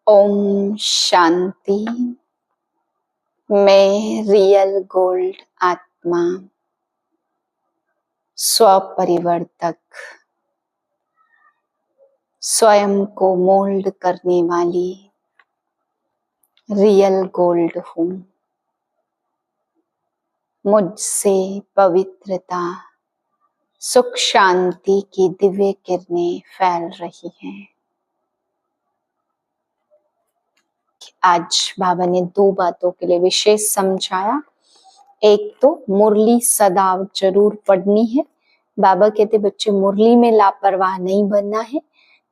ओम शांति। मैं real gold आत्मा, स्वपरिवर्तक, स्वयं को मोल्ड करने वाली रियल गोल्ड हूँ। मुझसे पवित्रता, सुख, शांति की दिव्य किरणें फैल रही हैं। आज बाबा ने दो बातों के लिए विशेष समझाया। एक तो मुरली सदा जरूर पढ़नी है। बाबा कहते बच्चे मुरली में लापरवाह नहीं बनना है।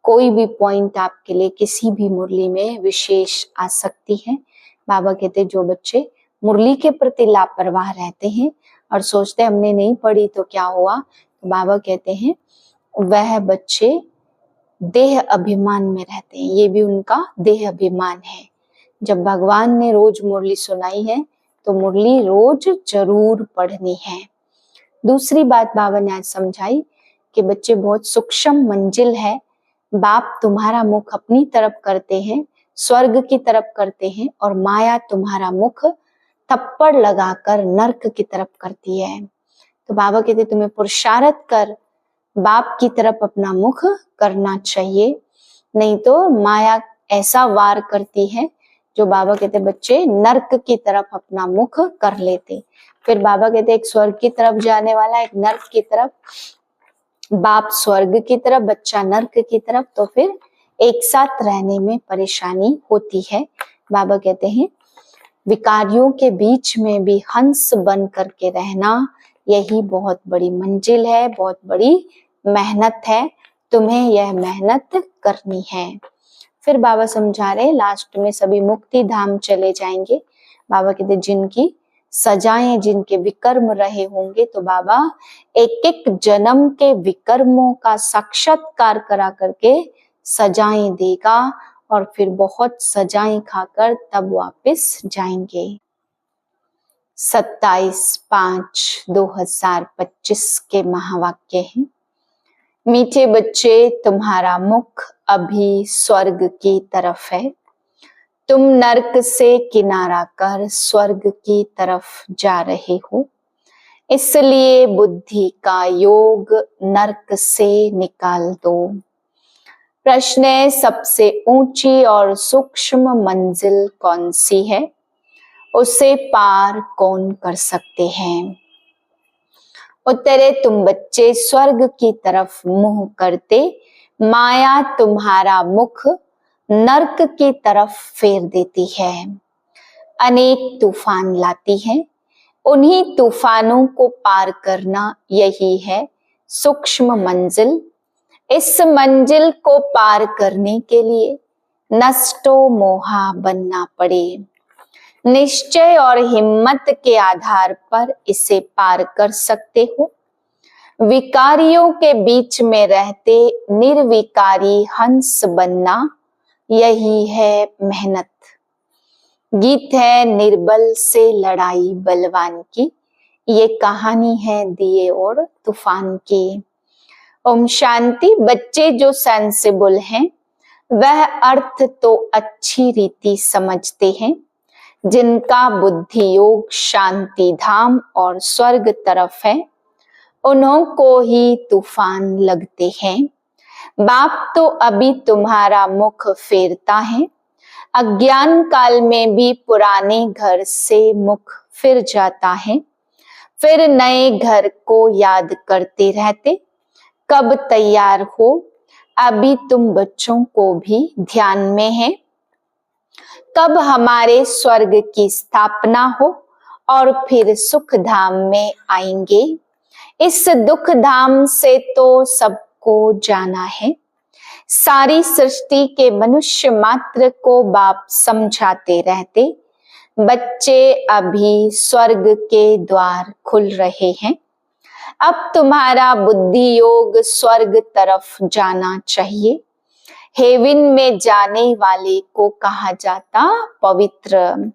कोई भी पॉइंट आपके लिए किसी भी मुरली में विशेष आ सकती है। बाबा कहते जो बच्चे मुरली के प्रति लापरवाह रहते हैं और सोचते हमने नहीं पढ़ी तो क्या हुआ, तो बाबा कहते हैं वह बच्चे देह अभिमान में रहते हैं। ये भी उनका देह अभिमान है। जब भगवान ने रोज मुरली सुनाई है तो मुरली रोज जरूर पढ़नी है। दूसरी बात बाबा ने आज समझाई कि बच्चे बहुत सूक्ष्म मंजिल है। बाप तुम्हारा मुख अपनी तरफ करते हैं, स्वर्ग की तरफ करते हैं, और माया तुम्हारा मुख थप्पड़ लगाकर नर्क की तरफ करती है। तो बाबा कहते तुम्हें पुरुषार्थ कर बाप की तरफ अपना मुख करना चाहिए, नहीं तो माया ऐसा वार करती है जो बाबा कहते बच्चे नर्क की तरफ अपना मुख कर लेते। फिर बाबा कहते एक स्वर्ग की तरफ जाने वाला, एक नर्क की तरफ। बाप स्वर्ग की तरफ, बच्चा नर्क की तरफ, तो फिर एक साथ रहने में परेशानी होती है। बाबा कहते हैं विकारियों के बीच में भी हंस बन करके रहना, यही बहुत बड़ी मंजिल है, बहुत बड़ी मेहनत है। तुम्हें यह मेहनत करनी है। फिर बाबा समझा रहे लास्ट में सभी मुक्ति धाम चले जाएंगे। बाबा कहते जिनकी सजाएं, जिनके विकर्म रहे होंगे, तो बाबा एक एक जन्म के विकर्मों का साक्षात्कार करा करके सजाएं देगा और फिर बहुत सजाएं खाकर तब वापस जाएंगे। 27/5/2025 के महावाक्य हैं। मीठे बच्चे, तुम्हारा मुख अभी स्वर्ग की तरफ है। तुम नर्क से किनारा कर स्वर्ग की तरफ जा रहे हो, इसलिए बुद्धि का योग नर्क से निकाल दो। प्रश्न है सबसे ऊंची और सूक्ष्म मंजिल कौन सी है, उसे पार कौन कर सकते हैं? उत्तर है तुम बच्चे स्वर्ग की तरफ मुंह करते माया तुम्हारा मुख नर्क की तरफ फेर देती है। अनेक तूफान लाती है, उन्हीं तूफानों को पार करना यही है सूक्ष्म मंजिल। इस मंजिल को पार करने के लिए नष्टो मोहा बनना पड़े। निश्चय और हिम्मत के आधार पर इसे पार कर सकते हो। विकारियों के बीच में रहते निर्विकारी हंस बनना, यही है मेहनत। गीत है निर्बल से लड़ाई बलवान की, ये कहानी है दिए और तूफान की। ओम शांति। बच्चे जो सेंसिबल हैं वह अर्थ तो अच्छी रीति समझते हैं। जिनका बुद्धि योग शांति धाम और स्वर्ग तरफ है, उन्हों को ही तूफान लगते हैं। बाप तो अभी तुम्हारा मुख फेरता है। अज्ञान काल में भी पुराने घर से मुख फिर जाता है, फिर नए घर को याद करते रहते। कब तैयार हो, अभी तुम बच्चों को भी ध्यान में है। कब हमारे स्वर्ग की स्थापना हो और फिर सुख धाम में आएंगे। इस दुख धाम से तो सबको जाना है। सारी सृष्टि के मनुष्य मात्र को बाप समझाते रहते। बच्चे अभी स्वर्ग के द्वार खुल रहे हैं। अब तुम्हारा बुद्धि योग स्वर्ग तरफ जाना चाहिए। हेवन में जाने वाले को कहा जाता पवित्र,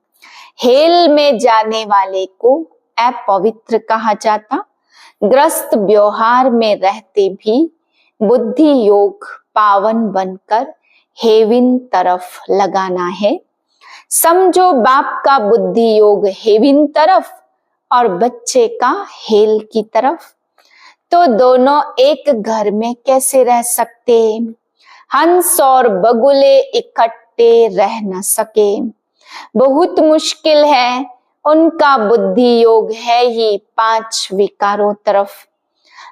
हेल में जाने वाले को अपवित्र कहा जाता। ग्रस्त व्यवहार में रहते भी बुद्धि योग पावन बनकर हेवन तरफ लगाना है। समझो बाप का बुद्धि योग हेवन तरफ और बच्चे का हेल की तरफ। तो दोनों एक घर में कैसे रह सकते? हंस और बगुले इकट्ठे रह न सके, बहुत मुश्किल है। उनका बुद्धि योग है ही 5 विकारों तरफ।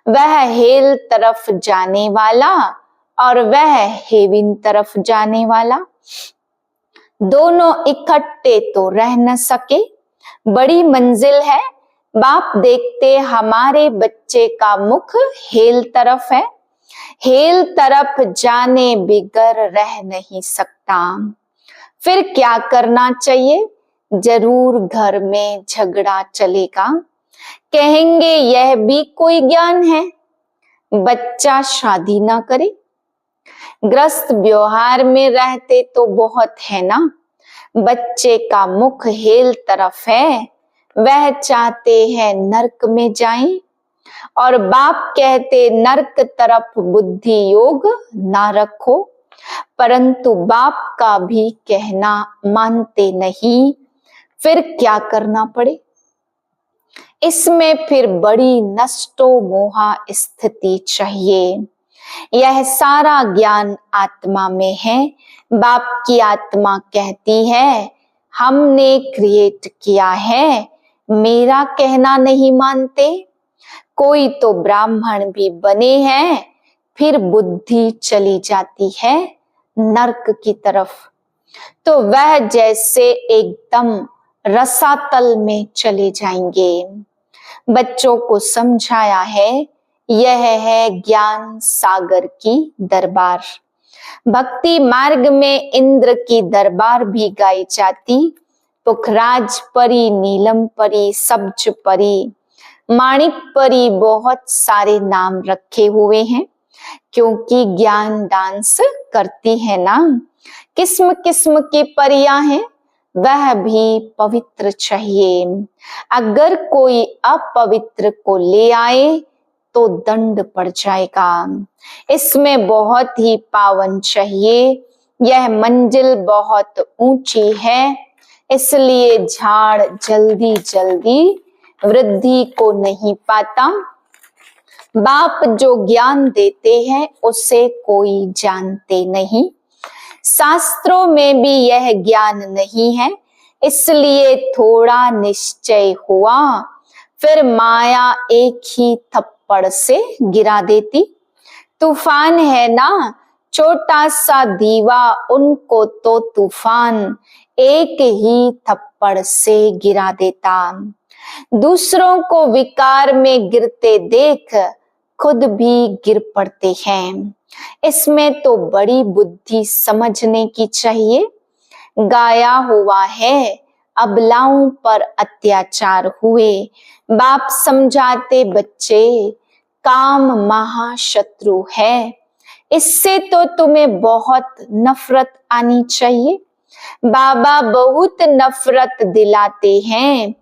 वह हेल तरफ जाने वाला और वह हेवन तरफ जाने वाला, दोनों इकट्ठे तो रह न सके। बड़ी मंजिल है। बाप देखते हमारे बच्चे का मुख हेल तरफ है, हेल तरफ जाने बिगर रह नहीं सकता। फिर क्या करना चाहिए? जरूर घर में झगड़ा चलेगा, कहेंगे यह भी कोई ज्ञान है। बच्चा शादी ना करे, ग्रस्त व्यवहार में रहते तो बहुत है ना। बच्चे का मुख हेल तरफ है, वह चाहते हैं नरक में जाएं, और बाप कहते नरक तरफ बुद्धि योग ना रखो। परंतु बाप का भी कहना मानते नहीं। फिर क्या करना पड़े? इसमें फिर बड़ी नष्टो मोहा स्थिति चाहिए। यह सारा ज्ञान आत्मा में है। बाप की आत्मा कहती है हमने क्रिएट किया है, मेरा कहना नहीं मानते। कोई तो ब्राह्मण भी बने हैं, फिर बुद्धि चली जाती है नरक की तरफ। तो वह जैसे एकदम रसातल में चले जाएंगे। बच्चों को समझाया है यह है ज्ञान सागर की दरबार। भक्ति मार्ग में इंद्र की दरबार भी गाई जाती। पुखराज परी, नीलम परी, सब्ज परी, माणिक परी, बहुत सारे नाम रखे हुए हैं, क्योंकि ज्ञान डांस करती है ना। किस्म किस्म की परियां हैं, वह भी पवित्र चाहिए। अगर कोई अपवित्र को ले आए तो दंड पड़ जाएगा। इसमें बहुत ही पावन चाहिए। यह मंजिल बहुत ऊंची है, इसलिए झाड़ जल्दी जल्दी वृद्धि को नहीं पाता। बाप जो ज्ञान देते हैं उसे कोई जानते नहीं। शास्त्रों में भी यह ज्ञान नहीं है, इसलिए थोड़ा निश्चय हुआ, फिर माया एक ही थप्पड़ से गिरा देती। तूफान है ना, छोटा सा दीवा, उनको तो तूफान एक ही थप्पड़ से गिरा देता। दूसरों को विकार में गिरते देख खुद भी गिर पड़ते हैं। इसमें तो बड़ी बुद्धि समझने की चाहिए। गाया हुआ है अबलाओं पर अत्याचार हुए। बाप समझाते बच्चे काम महाशत्रु है, इससे तो तुम्हें बहुत नफरत आनी चाहिए। बाबा बहुत नफरत दिलाते हैं।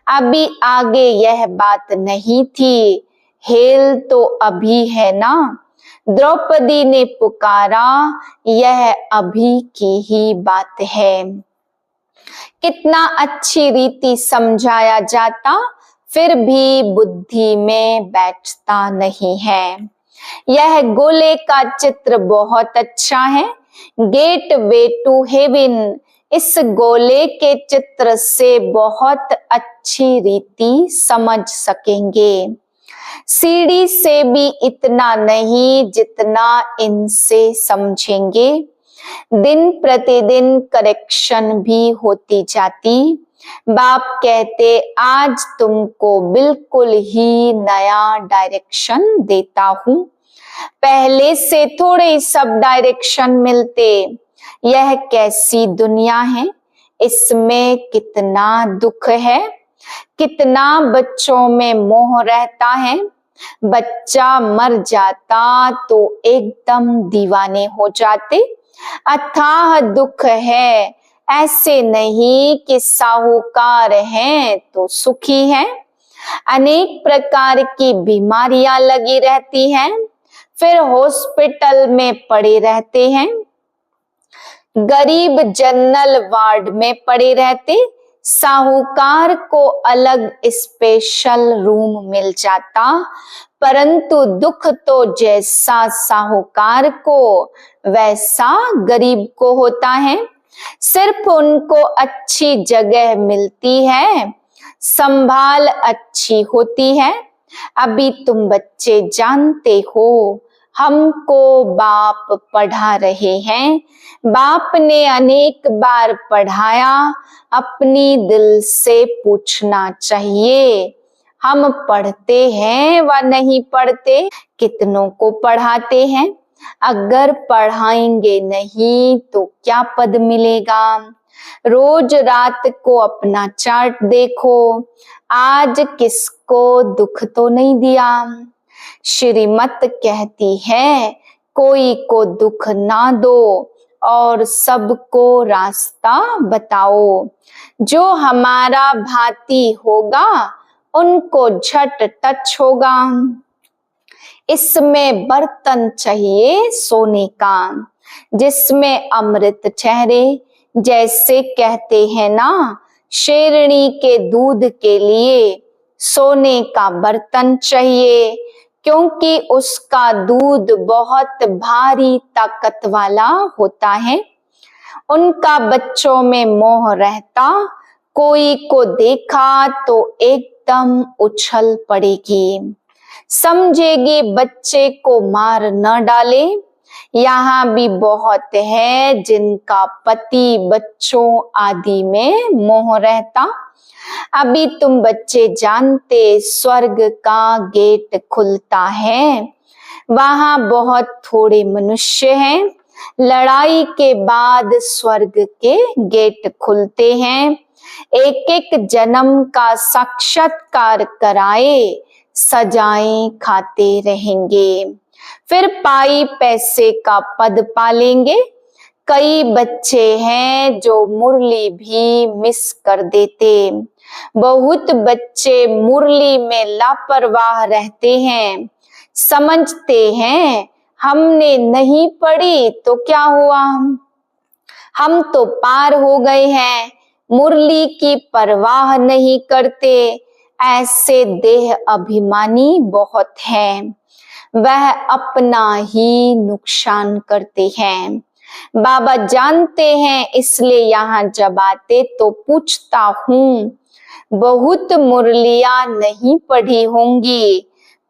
अभी आगे यह बात नहीं थी, हेल तो अभी है ना। द्रौपदी ने पुकारा, यह अभी की ही बात है। कितना अच्छी रीति समझाया जाता, फिर भी बुद्धि में बैठता नहीं है। यह गोले का चित्र बहुत अच्छा है, गेट वे टू हेवन। इस गोले के चित्र से बहुत अच्छी रीति समझ सकेंगे। सीढ़ी से भी इतना नहीं जितना इनसे समझेंगे। दिन प्रतिदिन करेक्शन भी होती जाती। बाप कहते आज तुमको बिल्कुल ही नया डायरेक्शन देता हूँ, पहले से थोड़े सब डायरेक्शन मिलते। यह कैसी दुनिया है, इसमें कितना दुख है, कितना बच्चों में मोह रहता है। बच्चा मर जाता तो एकदम दीवाने हो जाते। अथाह दुख है, ऐसे नहीं कि साहूकार हैं तो सुखी हैं। अनेक प्रकार की बीमारियां लगी रहती हैं, फिर हॉस्पिटल में पड़े रहते हैं। गरीब जनरल वार्ड में पड़े रहते, साहूकार को अलग स्पेशल रूम मिल जाता, परंतु दुख तो जैसा साहूकार को वैसा गरीब को होता है। सिर्फ उनको अच्छी जगह मिलती है, संभाल अच्छी होती है। अभी तुम बच्चे जानते हो, हमको बाप पढ़ा रहे हैं। बाप ने अनेक बार पढ़ाया, अपनी दिल से पूछना चाहिए, हम पढ़ते हैं व नहीं पढ़ते? कितनों को पढ़ाते हैं? अगर पढ़ाएंगे नहीं तो क्या पद मिलेगा? रोज रात को अपना चार्ट देखो, आज किसको दुख तो नहीं दिया। श्रीमत कहती है कोई को दुख ना दो और सबको रास्ता बताओ। जो हमारा भांति होगा उनको झट टच होगा। इसमें बर्तन चाहिए सोने का, जिसमें अमृत ठहरे। जैसे कहते हैं ना, शेरनी के दूध के लिए सोने का बर्तन चाहिए, क्योंकि उसका दूध बहुत भारी ताकत वाला होता है। उनका बच्चों में मोह रहता, कोई को देखा तो एकदम उछल पड़ेगी, समझेगी बच्चे को मार न डाले। यहाँ भी बहुत है जिनका पति बच्चों आदि में मोह रहता। अभी तुम बच्चे जानते, स्वर्ग का गेट खुलता है, वहां बहुत थोड़े मनुष्य हैं। लड़ाई के बाद स्वर्ग के गेट खुलते हैं। एक एक जन्म का साक्षात्कार कराए, सजाएं खाते रहेंगे, फिर पाई पैसे का पद पालेंगे। कई बच्चे हैं जो मुरली भी मिस कर देते। बहुत बच्चे मुरली में लापरवाह रहते हैं, समझते हैं हमने नहीं पढ़ी तो क्या हुआ, हम तो पार हो गए हैं, मुरली की परवाह नहीं करते। ऐसे देह अभिमानी बहुत हैं, वह अपना ही नुकसान करते हैं। बाबा जानते हैं, इसलिए यहाँ जब आते तो पूछता हूँ, बहुत मुरलियां नहीं पढ़ी होंगी,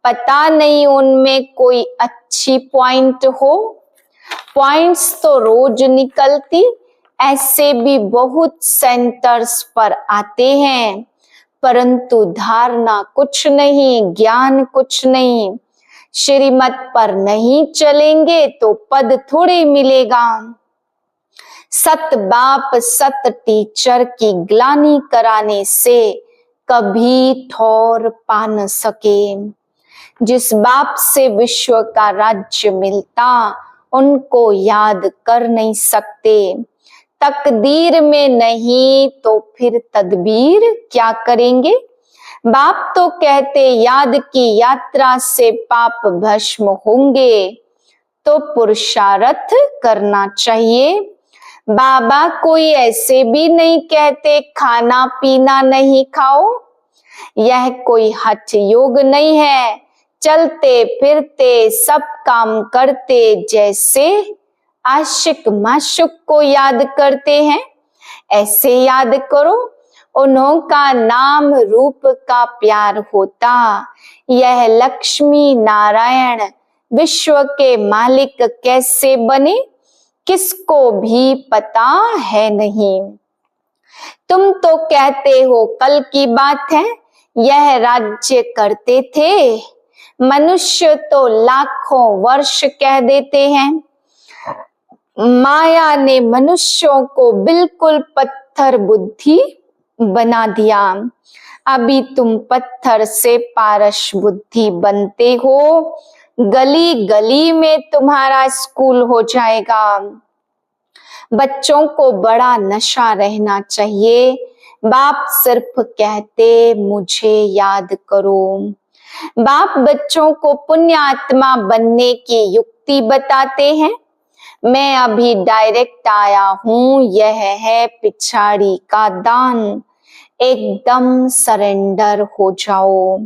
पता नहीं उनमें कोई अच्छी पॉइंट हो। पॉइंट्स तो रोज निकलती, ऐसे भी बहुत सेंटर्स पर आते हैं, परंतु धारणा कुछ नहीं, ज्ञान कुछ नहीं। श्रीमत पर नहीं चलेंगे तो पद थोड़े मिलेगा। सत बाप सत टीचर की ग्लानि कराने से कभी ठौर पा न सके। जिस बाप से विश्व का राज्य मिलता, उनको याद कर नहीं सकते। तकदीर में नहीं तो फिर तदबीर क्या करेंगे। बाप तो कहते याद की यात्रा से पाप भस्म होंगे, तो पुरुषार्थ करना चाहिए। बाबा कोई ऐसे भी नहीं कहते खाना पीना नहीं खाओ, यह कोई हठ योग नहीं है। चलते फिरते सब काम करते जैसे आशिक माशुक को याद करते हैं, ऐसे याद करो। उन्हों का नाम रूप का प्यार होता, यह लक्ष्मी नारायण विश्व के मालिक कैसे बने, किसको भी पता है नहीं। तुम तो कहते हो कल की बात है, यह राज्य करते थे। मनुष्य तो लाखों वर्ष कह देते हैं। माया ने मनुष्यों को बिल्कुल पत्थर बुद्धि बना दिया। अभी तुम पत्थर से पारस बुद्धि बनते हो, गली गली में तुम्हारा स्कूल हो जाएगा। बच्चों को बड़ा नशा रहना चाहिए। बाप सिर्फ कहते मुझे याद करो। बाप बच्चों को पुण्य आत्मा बनने की युक्ति बताते हैं। मैं अभी डायरेक्ट आया हूँ, यह है पिछाड़ी का दान। एकदम सरेंडर हो जाओ।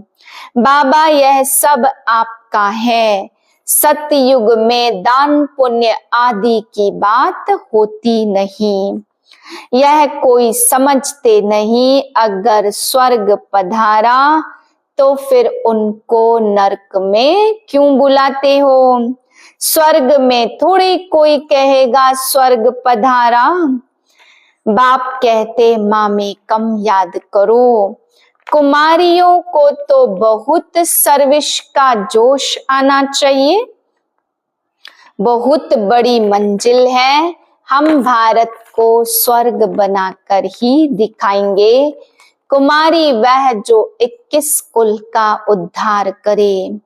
बाबा यह सब आपका है। सतयुग में दान पुण्य आदि की बात होती नहीं, यह कोई समझते नहीं। अगर स्वर्ग पधारा तो फिर उनको नरक में क्यों बुलाते हो? स्वर्ग में थोड़ी कोई कहेगा स्वर्ग पधारा। बाप कहते मामे कम याद करो। कुमारियों को तो बहुत सर्विस का जोश आना चाहिए। बहुत बड़ी मंजिल है, हम भारत को स्वर्ग बनाकर ही दिखाएंगे। कुमारी वह जो 21 कुल का उद्धार करे,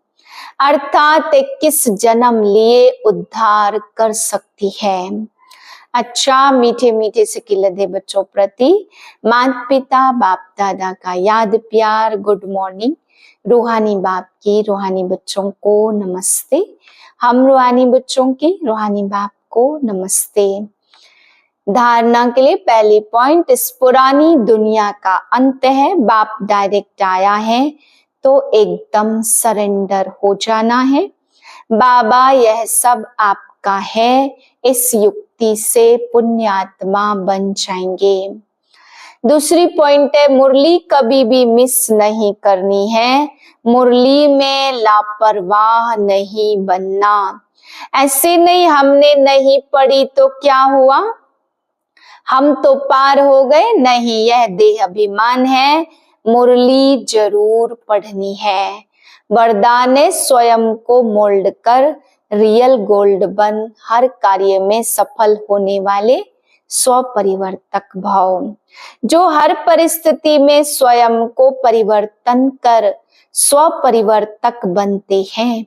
अर्थात 21 जन्म लिए उद्धार कर सकती है। अच्छा मीठे मीठे से लदे बच्चों प्रति माता पिता बाप दादा का याद प्यार, गुड मॉर्निंग। रूहानी बाप की रूहानी बच्चों को नमस्ते। हम रूहानी बच्चों की रूहानी बाप को नमस्ते। धारणा के लिए पहली पॉइंट, इस पुरानी दुनिया का अंत है। बाप डायरेक्ट आया है तो एकदम सरेंडर हो जाना है। बाबा यह सब आपका है, इस युक्ति से पुण्यात्मा बन जाएंगे। दूसरी पॉइंट है, मुरली कभी भी मिस नहीं करनी है। मुरली में लापरवाह नहीं बनना। ऐसे नहीं हमने नहीं पढ़ी तो क्या हुआ, हम तो पार हो गए, नहीं, यह देह अभिमान है। मुरली जरूर पढ़नी है। वरदान ने स्वयं को मोल्ड कर रियल गोल्ड बन हर कार्य में सफल होने वाले स्व परिवर्तक भाव, जो हर परिस्थिति में स्वयं को परिवर्तन कर स्व परिवर्तक बनते हैं,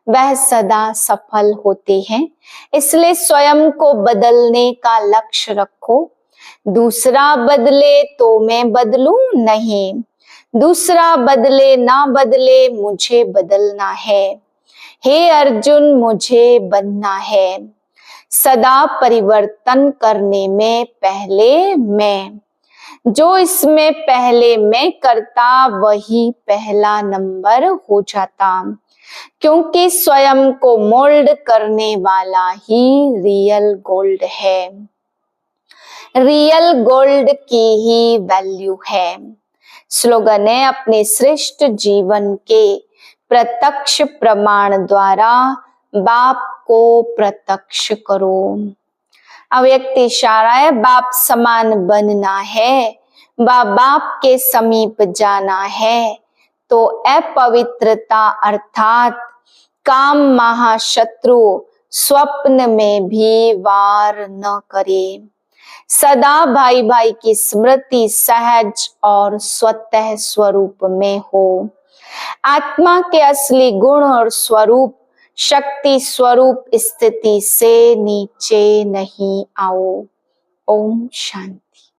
वह सदा सफल होते हैं। इसलिए स्वयं को बदलने का लक्ष्य रखो। दूसरा बदले तो मैं बदलूं नहीं, दूसरा बदले ना बदले मुझे बदलना है। हे अर्जुन मुझे बनना है। सदा परिवर्तन करने में पहले मैं, जो इसमें पहले मैं करता वही पहला नंबर हो जाता, क्योंकि स्वयं को मोल्ड करने वाला ही रियल गोल्ड है। रियल गोल्ड की ही वैल्यू है। स्लोगन है, अपने श्रेष्ठ जीवन के प्रत्यक्ष प्रमाण द्वारा बाप को प्रत्यक्ष करो। अव्यक्त इशारा है, बाप समान बनना है, बाप के समीप जाना है तो अपवित्रता अर्थात काम महाशत्रु स्वप्न में भी वार न करे। सदा भाई भाई की स्मृति सहज और स्वतः स्वरूप में हो। आत्मा के असली गुण और स्वरूप शक्ति स्वरूप स्थिति से नीचे नहीं आओ। ओम शांति।